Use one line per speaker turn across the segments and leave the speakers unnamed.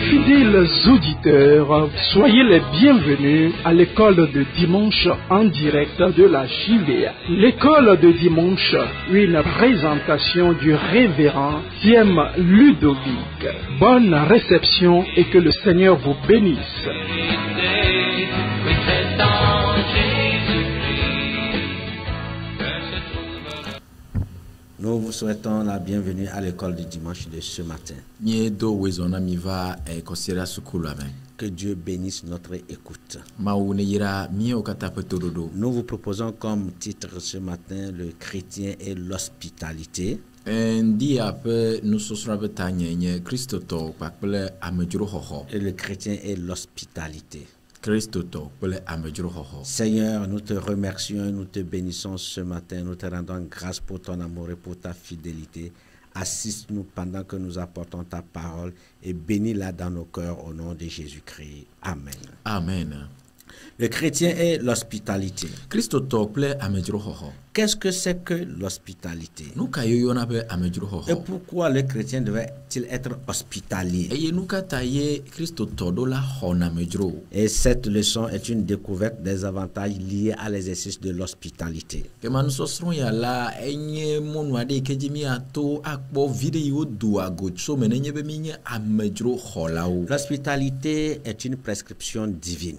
Fidèles auditeurs, soyez les bienvenus à l'école de dimanche en direct de la JVA. L'école de dimanche, une présentation du révérend Thiem Ludovic. Bonne réception et que le Seigneur vous bénisse.
Nous vous souhaitons la bienvenue à l'école du dimanche de ce matin. Que Dieu bénisse notre écoute. Nous vous proposons comme titre ce matin le chrétien et l'hospitalité. Et le chrétien et l'hospitalité. Seigneur, nous te remercions et nous te bénissons ce matin. Nous te rendons grâce pour ton amour et pour ta fidélité. Assiste-nous pendant que nous apportons ta parole et bénis-la dans nos cœurs au nom de Jésus-Christ. Amen.
Amen.
Le chrétien et l'hospitalité. Qu'est-ce que c'est que l'hospitalité? Et pourquoi le chrétien devait-il être hospitalier? Et cette leçon est une découverte des avantages liés à l'exercice de l'hospitalité. L'hospitalité est une prescription divine.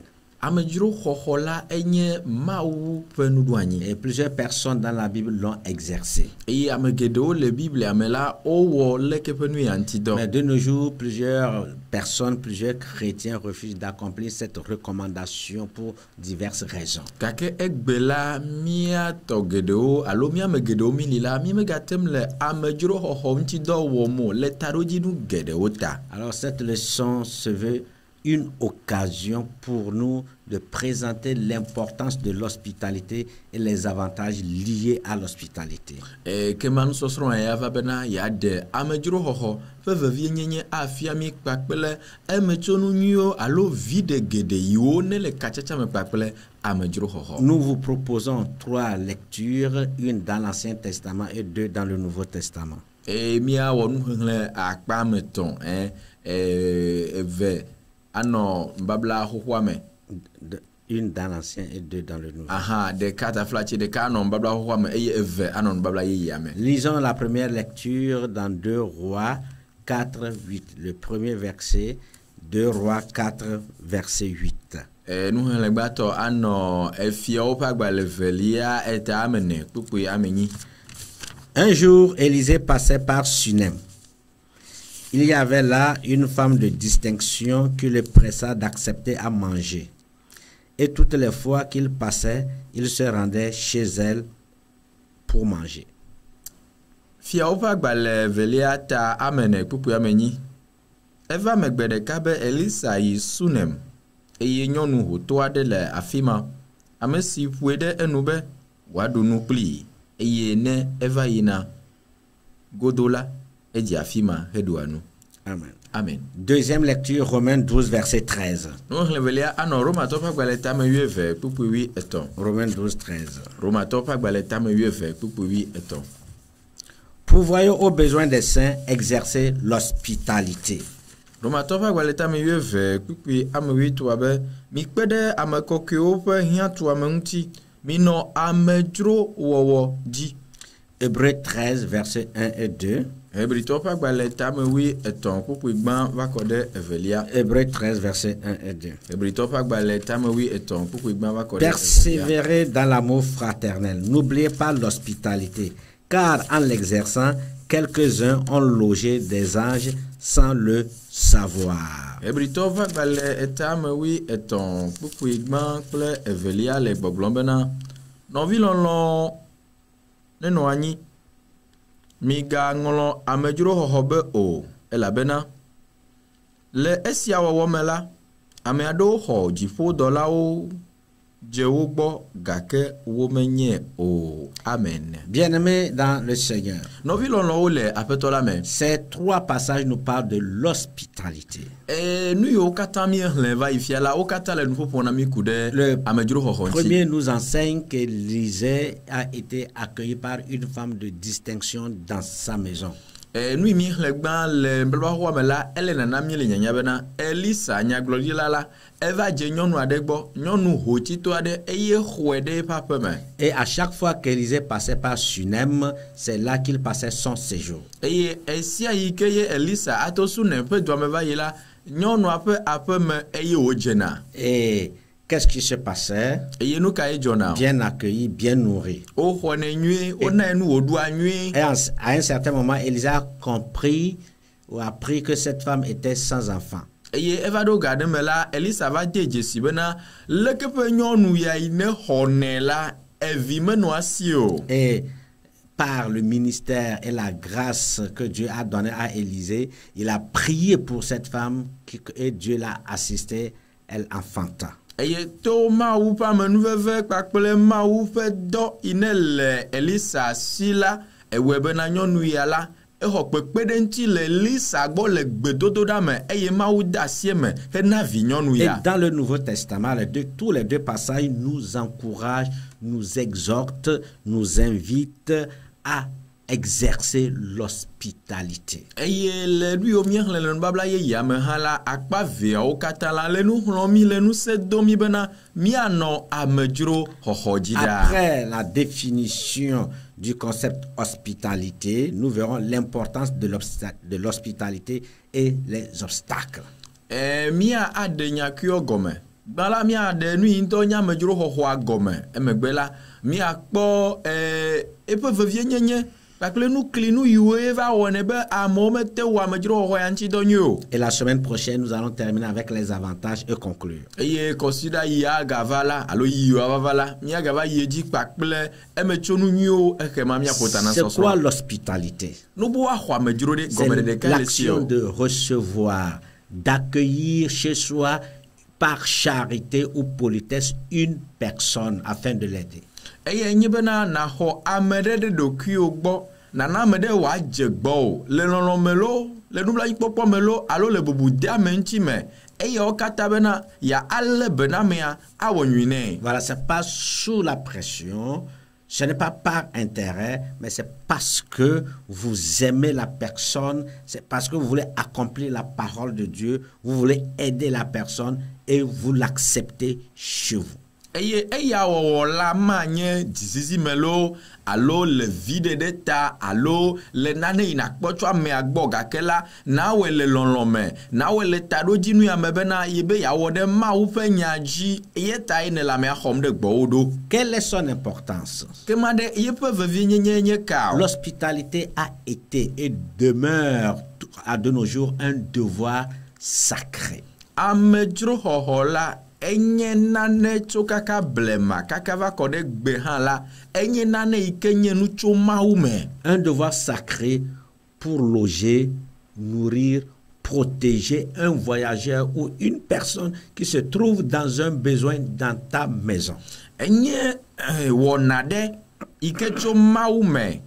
Et plusieurs personnes dans la Bible l'ont exercé. Mais de nos jours, plusieurs personnes, plusieurs chrétiens refusent d'accomplir cette recommandation pour diverses raisons. Alors cette leçon se veut une occasion pour nous de présenter l'importance de l'hospitalité et les avantages liés à l'hospitalité. Nous vous proposons 3 lectures, une dans l'Ancien Testament et 2 dans le Nouveau Testament. Une dans l'Ancien et 2 dans le Nouveau. Lisons la première lecture dans 2 Rois 4, 8. Le premier verset, 2 Rois 4, verset 8. Un jour, Élisée passait par Sunem. Il y avait là une femme de distinction qui le pressa d'accepter à manger. Et toutes les fois qu'il passait, il se rendait chez elle pour manger. Amen.
Amen.
Deuxième lecture, Romains 12, verset 13.
Romains
12, 13. Pourvoyons aux besoins des saints, exercer l'hospitalité. Hébreux 13, verset 1 et 2.
Hébreux 13,
verset 1 et 2. Persévérez dans l'amour fraternel. N'oubliez pas l'hospitalité, car en l'exerçant, quelques-uns ont logé des anges sans le savoir.
Miga ngolo amejuro hohobe o elabena le esia wawomela ameado ho jifo dola o Jehogbo gake womenye o. Amen.
Bien-aimés dans le Seigneur,
ces
trois passages nous parlent de l'hospitalité. Le premier nous enseigne qu'Élisée a été accueilli par une femme de distinction dans sa maison.
Nui mi le gba le mbelwa ho me la ele nana mi le nyanya bena Elisa nyaglodila la eva je nyɔnu ade gbɔ nyɔnu hotito ade eye xɔe de pape me.
Et à chaque fois qu'Élisée passait par Sunem, c'est là qu'il passait son séjour.
Eye esia yi ke ye Elisa ato Sunem pe do me va yi la nyɔnu ape me eye o jena.
Et qu'est-ce qui se passait?
Eye nu ka e jona.
Bien accueilli, bien nourri.
O xɔne nyui, o na nu o dua nyui.
Et à un certain moment, Élisée a compris ou appris que cette femme était sans enfant.
Eye eva do gade me la Elisa va de jesi bena leke pe nyɔnu ya ine xɔne la evi me no asi o.
Et par le ministère et la grâce que Dieu a donné à Élisée, il a prié pour cette femme et Dieu l'a assistée, elle enfanta.
Eye to mawu pa menuveve kpakple mawu fe dɔ ine le Elisa si la ewe bena nyɔnu ya la exɔ kpekpe ɖe ŋuti le Elisa gbɔ le gbedodoɖa me eye mawu de asi me hena vi nyɔnu ya.
Et dans le Nouveau Testament, tous les deux passages nous encouragent, nous exhortent, nous invitent à exercer l'hospitalité.
Eye le lui o mie le nubabla ye yame ha la akpa veawo katã la le nu xlɔ̃ mi le nu se do mi bena mianɔ amedzro xɔxɔ dzi ɖa.
Après la définition du concept hospitalité, nous verrons l'importance de l'hospitalité et les obstacles.
Mia ade nyakuyo gome. Bala mia ade nu into nya amedzro xɔxɔa gome. Emegbe la mia kpɔ eƒe vevie nyenye.
Et la semaine prochaine, nous allons terminer avec les avantages et conclure.
C'est
quoi l'hospitalité? C'est l'action de recevoir, d'accueillir chez soi par charité ou politesse une personne afin de l'aider. Nana mede wa jegbo le lolo melo le nubla ikpopo melo alo le bubu dia menti me eye o kata bena ya alle benamea awonyune. Voilà, c'est pas sous la pression, ce n'est pas par intérêt, mais c'est parce que vous aimez la personne, c'est parce que vous voulez accomplir la parole de Dieu, vous voulez aider la personne et vous l'acceptez chez vous. Eye eya wo la manye dizizi melo alo le vide d'eta alo le nane ina kpocho ame agbo gakela na we le lonlome na we le tado jinu ya mebena yebe ya wo de ma wo fe nyaji yeta ine la me khom de gbodo. Quelle est son importance? Kemade yepe vevi nyenye ka. L'hospitalité a été et demeure à de nos jours un devoir sacré. Amedro hohola enye nane tso kaka blema kaka va kode gbe han la enye nane ikenye nu tso maume. Un devoir sacré pour loger, nourrir, protéger un voyageur ou une personne qui se trouve dans un besoin dans ta maison. Enye wonade ike tso maume.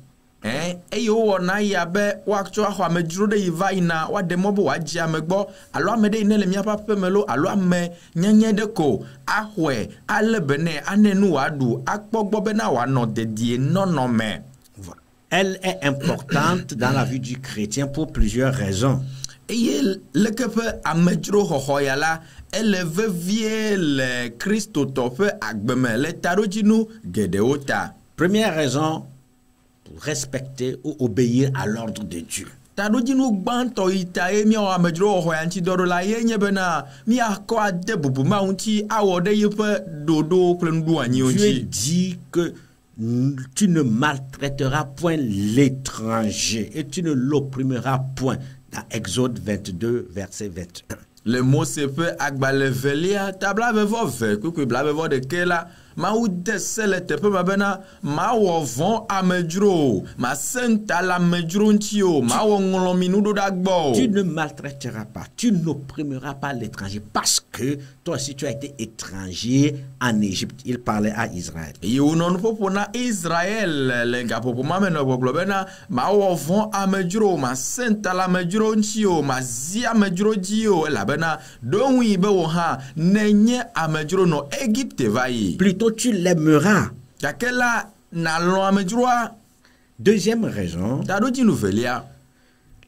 Eyo wona yabe wakcho ahwa mejuro de yivaina wa demobo waji amegbo alo amede inele mia pape melo alo ame nyenye deko ahwe alebene anenu wadu akpogbo bena wa no dedie nonome. Elle est importante dans la vie du chrétien pour plusieurs raisons. Eye lekepe amejuro hohoya la elle veut vie le Christo tope agbeme le tarojinu gedeota. Première raison, pour respecter ou obéir à l'ordre de Dieu. Dieu dit que tu ne maltraiteras point l'étranger et tu ne l'opprimeras point. Dans Exode 22, verset 21. Le mot se peut agbalevelia tabla bevo ve kuku bla bevo de kela ma ou de sele te pe mabena ma wo von amedro ma senta la medro ntio ma wo ngolominu do dagbo. Tu ne maltraiteras pas, tu n'opprimeras pas l'étranger parce que toi aussi tu as été étranger en Égypte. Il parlait à Israël. Et on non popona Israël le gapo ma meno globena ma wo von amedro ma senta la medro ntio ma zia medro dio la bena don wi be wo ha nenye amedro no Égypte vai. Plutôt tu l'aimeras. Deuxième raison,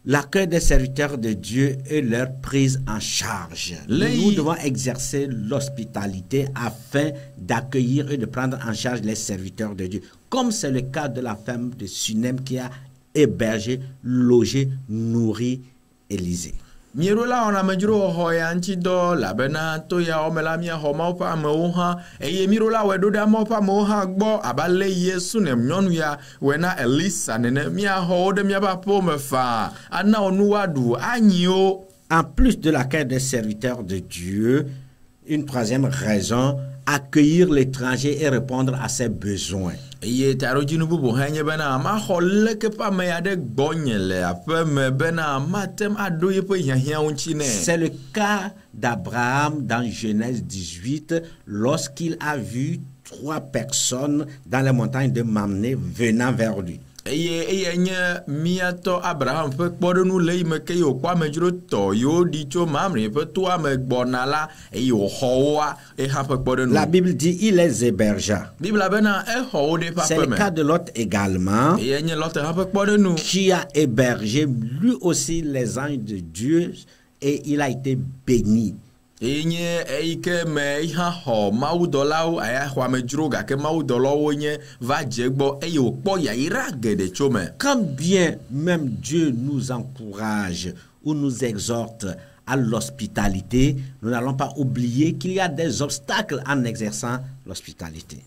l'accueil des serviteurs de Dieu et leur prise en charge. Nous devons exercer l'hospitalité afin d'accueillir et de prendre en charge les serviteurs de Dieu, comme c'est le cas de la femme de Sunem qui a hébergé, logé, nourri Élisée.
Mirola on a majuro hoya antido la bena to ya omela mia homa pa moha eye mirola wedo da mo pa moha gbo abale Yesu nem nyonu ya wena Elisa nene mia ho de mia ba po me fa ana onu wadu anyio.
En plus de l'accueil des serviteurs de Dieu, une troisième raison, accueillir l'étranger et répondre à ses besoins.
C'est
le cas d'Abraham dans Genèse 18 lorsqu'il a vu 3 personnes dans les montagnes de Mamré venant vers lui.
Abraham
La Bible dit il les hébergea. C'est le cas de Lot également, qui a hébergé lui aussi les anges de Dieu et il a été béni. Quand bien même Dieu nous encourage ou nous exhorte à l'hospitalité, nous n'allons pas oublier qu'il y a des obstacles en exerçant l'hospitalité.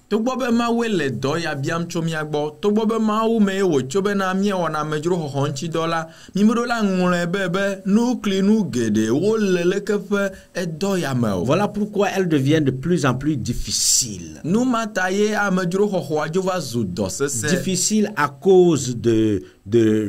Voilà pourquoi elle devient de plus en plus difficile. Difficile à cause de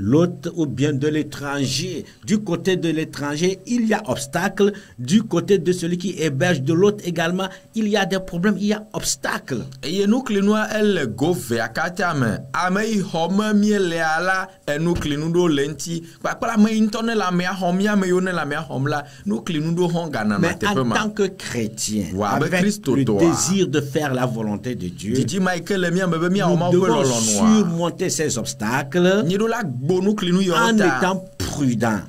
l'hôte ou bien de l'étranger. Du côté de l'étranger, il y a obstacle. Du côté de celui qui héberge de l'hôte également, il y a des problèmes, il y a obstacle.
Et nous clinons elle gove akatame amei home miele ala enu klinudo lenti papa me intone la me homia me yone la me homla nous clinudo hongana na tepema.
Mais en tant que chrétien, avec le désir de faire la volonté de Dieu, nous devons surmonter ces obstacles en étant prudents.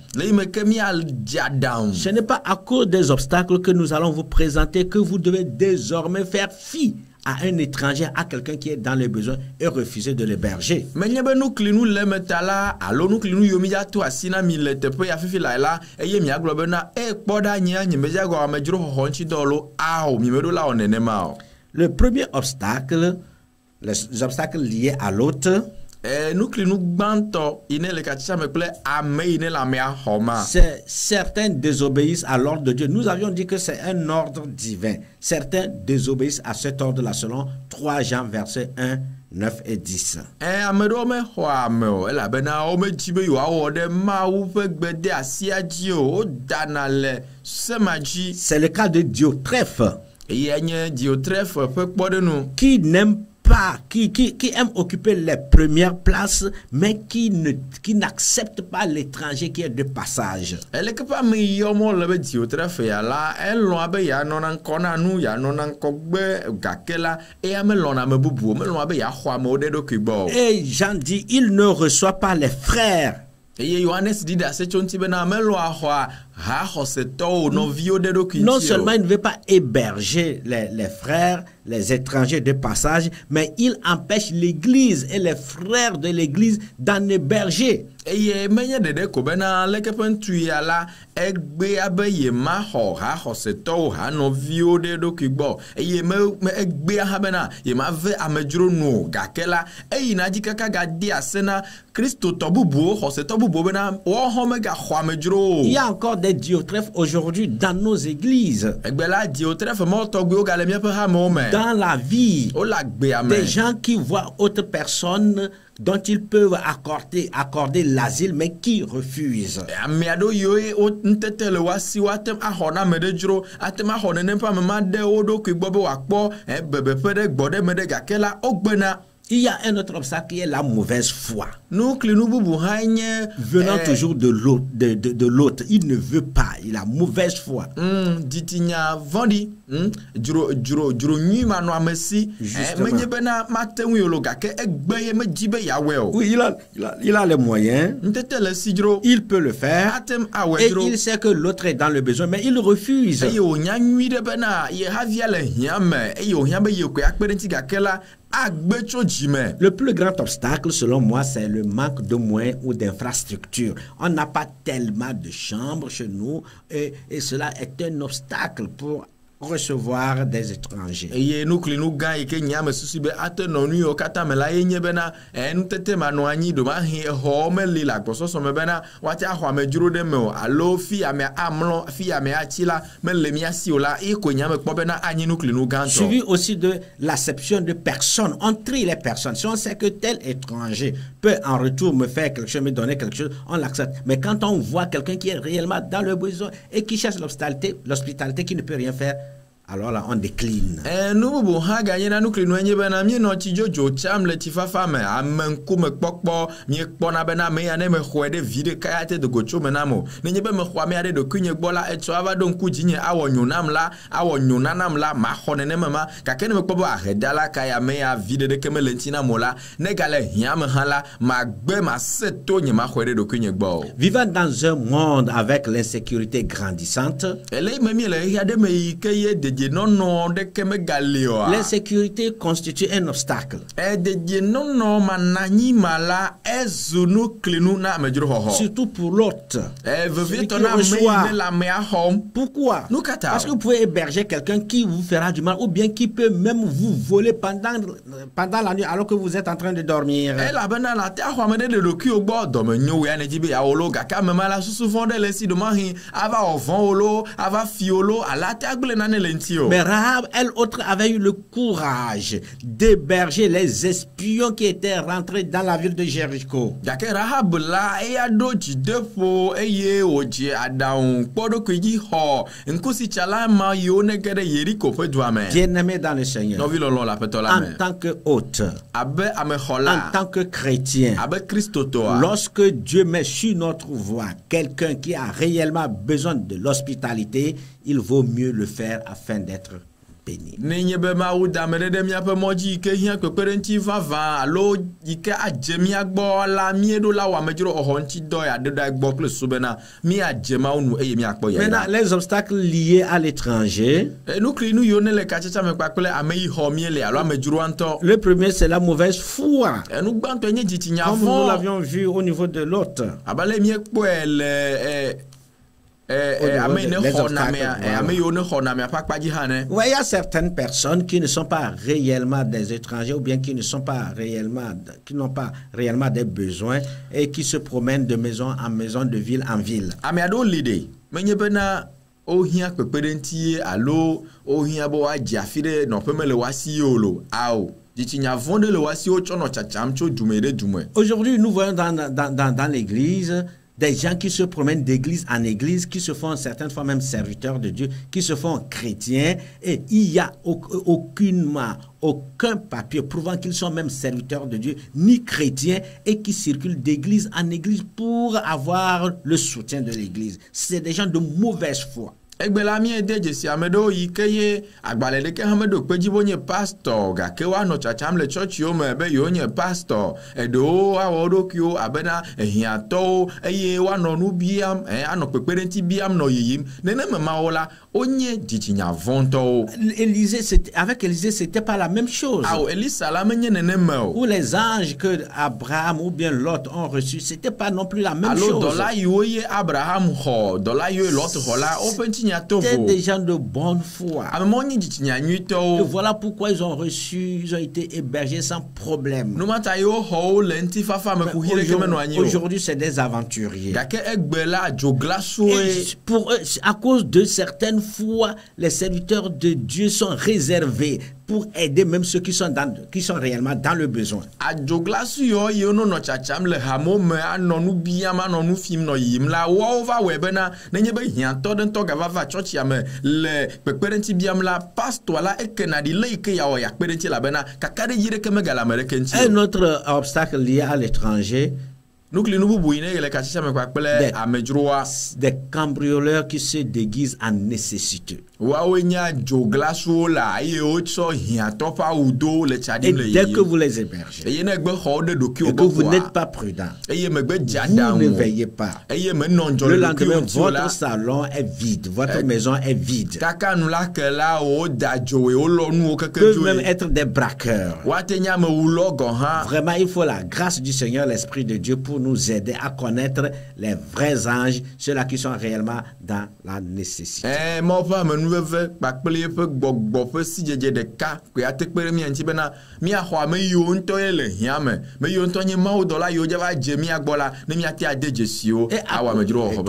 Ce n'est pas à cause des obstacles que nous allons vous présenter que vous devez désormais faire fi à un étranger, à quelqu'un qui est dans les besoins et refuser de l'héberger. Le premier obstacle, les obstacles liés à l'autre, certains désobéissent à l'ordre de Dieu. Nous avions dit que c'est un ordre divin. Certains désobéissent à cet ordre-là selon 3 Jean versets 1, 9 et 10. C'est le cas de Diotrephe qui n'aime pas, qui aime occuper les premières places, mais qui n'accepte pas l'étranger qui est de passage. Et Jean dit, il ne reçoit pas les frères. Non seulement il ne veut pas héberger les frères, les étrangers de passage, mais il empêche l'église et les frères de l'église d'en héberger. Il y a encore des Diotrephes aujourd'hui dans nos églises. Dans la vie, des gens qui voient autres personnes dont ils peuvent accorder l'asile, mais qui refusent. Il y a un autre obstacle qui est la mauvaise foi.
Nuklinu bubu hanye
Venant toujours de l'autre. Il ne veut pas. Il a mauvaise foi.
Ditinya vandi juro nyima no amesi menye bena matenwi ologa ke egbeye mejibe yawe o.
Oui, il a les moyens.
Ntetele sidro.
Il peut le faire.
Atem awe
Et
jro.
il sait que l'autre est dans le besoin, mais il refuse.
Eyo nyanyui de bena ye havia le hiame eyo hiame ye ko akpedenti gakela.
Le plus grand obstacle, selon moi, c'est le manque de moyens ou d'infrastructures. On n'a pas tellement de chambres chez nous et cela est un obstacle pour recevoir des étrangers.
Eye nuklinu ga ike nyame susibe atenonu yo kata mela yenye bena ntete manwanyi do ma he ho meli la gbososo me bena wati ahwa me juro de me alo fi ame amlo fi ame achila mele mi asiola iko nyame kpo bena anyi nuklinu ga nto.
Suivi aussi de l'acception de personnes. On trie les personnes. Si on sait que tel étranger peut en retour me faire quelque chose, me donner quelque chose, on l'accepte. Mais quand on voit quelqu'un qui est réellement dans le besoin et qui cherche l'hospitalité, qui ne peut rien faire, alors là, on décline.
Nous ha gagné na nuklinu enye bena mi no ti jojo cham le ti fafa me amenku me kpokpo mi kpona bena me ya ne me khwede vide kayate de gocho menamo ne nyebe me khwa me ade de kunye gbola etso ava don ku jinye awo nyunam la ma khone ne mama ka ken me kpobo ahedala kaya me ya vide de keme lentina mola ne gale hiam hala ma gbe ma seto nye ma khwede de kunye gbo.
Vivant dans un monde avec l'insécurité grandissante,
ele me mi le ya de me keye de
l'insécurité constitue un obstacle. Surtout pour l'autre. Pourquoi? Parce que vous pouvez héberger quelqu'un qui vous fera du mal ou bien qui peut même vous voler pendant la nuit alors que vous êtes en train de dormir. Mais Rahab, elle autre, avait eu le courage d'héberger les espions qui étaient rentrés dans la ville de Jéricho. Bien-aimé dans le Seigneur, en tant que hôte, en tant que chrétien, lorsque Dieu met sur notre voie quelqu'un qui a réellement besoin de l'hospitalité, il vaut mieux le faire afin d'être béni. Maintenant, les obstacles liés à l'étranger. Le premier, c'est la mauvaise foi. Comme nous l'avions vu au niveau de l'autre. Il y a certaines personnes qui ne sont pas réellement des étrangers ou bien qui n'ont pas réellement des besoins et qui se promènent de maison en maison, de ville en ville. Aujourd'hui, nous voyons dans l'église des gens qui se promènent d'église en église, qui se font certaines fois même serviteurs de Dieu, qui se font chrétiens, et il n'y a aucun papier prouvant qu'ils sont même serviteurs de Dieu, ni chrétiens, et qui circulent d'église en église pour avoir le soutien de l'église. C'est des gens de mauvaise foi.
Egbelami edeje si amedo yikeye agbale de ke hamedo pejibo nye pastor ga ke wa no chacham le church yo me be yo nye pastor edo awodo kyo abena ehiato eye wa no nu biam ano peperenti biam no yiyim nene mama ola onye dichinya vonto.
Avec Élisée, c'était pas la même chose. Ou les anges que Abraham ou bien Lot ont reçus, c'était pas non plus la même chose. C'était des gens de bonne foi. Et voilà pourquoi ils ont été hébergés sans problème. Aujourd'hui, c'est des aventuriers. Et pour eux, à cause de certaines fois, les serviteurs de Dieu sont réservés pour aider même ceux qui sont réellement dans le besoin.
Adzoglasu yo no no chacham le hamo me anonu biama nonu film no yim la wo va webena nenye be hianto den to gava va church ya me le pekperenti biam la pastor la ekenadi le ke ya o ya pekperenti la bena kakade yire ke me gala mere kenchi.
Un autre obstacle lié à l'étranger, des cambrioleurs qui se déguisent en nécessiteux. Et dès que vous les hébergez, et que vous n'êtes pas prudent, vous ne veillez pas, le lendemain, votre salon est vide, votre maison est vide. Peuvent même être des braqueurs. Vraiment, il faut la grâce du Seigneur, l'Esprit de Dieu, pour nous aider à connaître les vrais anges, ceux-là qui sont réellement dans la nécessité.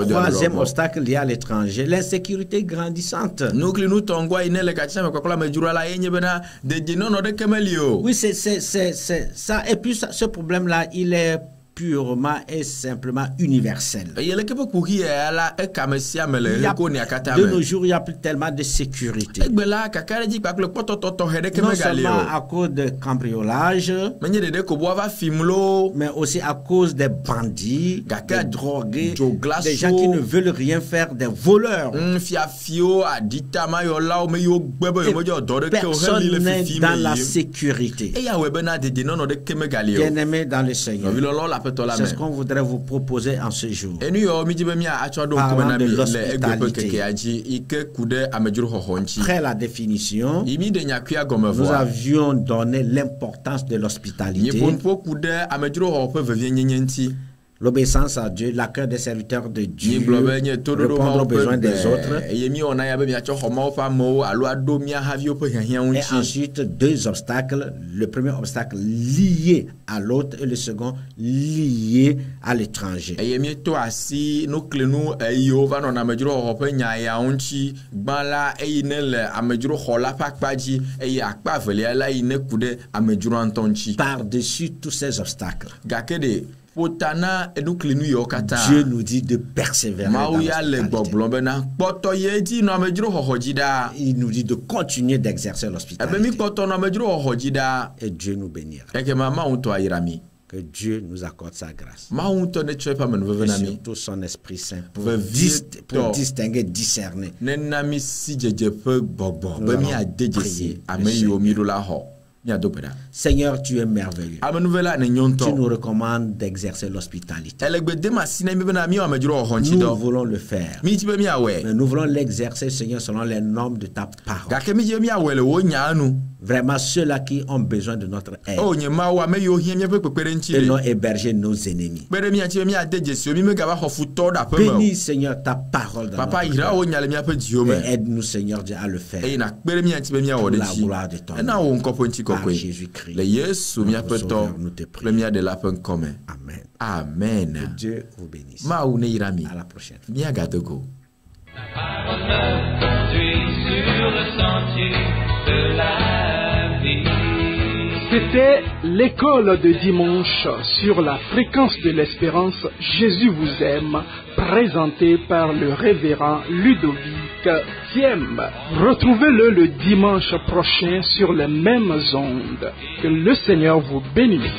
Troisième obstacle lié à l'étranger, l'insécurité grandissante. Oui, c'est ça. Et puis ce problème-là, il est purement et simplement universel. De nos jours, il n'y a plus tellement de sécurité. Non seulement à cause de cambriolage, mais aussi à cause des bandits, des drogués, des gens qui ne veulent rien faire, des voleurs. Personne n'est dans la sécurité. Bien-aimé dans le Seigneur, c'est ce qu'on voudrait vous proposer en ce jour. Parlant de l'hospitalité. Après la définition, nous avions donné l'importance de l'hospitalité, l'obéissance à Dieu, l'accueil des serviteurs de Dieu, répondre aux besoins des autres. Et ensuite, deux obstacles. Le premier obstacle lié à l'autre et le second lié à l'étranger. Par-dessus tous ces obstacles, Dieu nous dit de persévérer dans l'hospitalité. Il nous dit de continuer d'exercer l'hospitalité. Et Dieu nous bénira. Que Dieu nous accorde sa grâce. Et surtout son Esprit Saint pour distinguer, discerner. Nous allons prier. Seigneur, tu es merveilleux. Tu nous recommandes d'exercer l'hospitalité. Nous voulons le faire. Mais nous voulons l'exercer, Seigneur, selon les normes de ta parole. Vraiment, ceux-là qui ont besoin de notre aide. Et non héberger nos ennemis. Bénis, Seigneur, ta parole dans notre cœur. Et aide-nous, Seigneur Dieu, à le faire. Pour la gloire de ton nom. Par Jésus-Christ. Nous te prions. Amen.
Amen.
Que Dieu vous bénisse. À la prochaine.
La parole me conduit sur le sentier de la vie.
C'était l'école de dimanche sur la fréquence de l'espérance Jésus vous aime, présentée par le révérend Ludovic Thiem. Retrouvez-le le dimanche prochain sur les mêmes ondes. Que le Seigneur vous bénisse.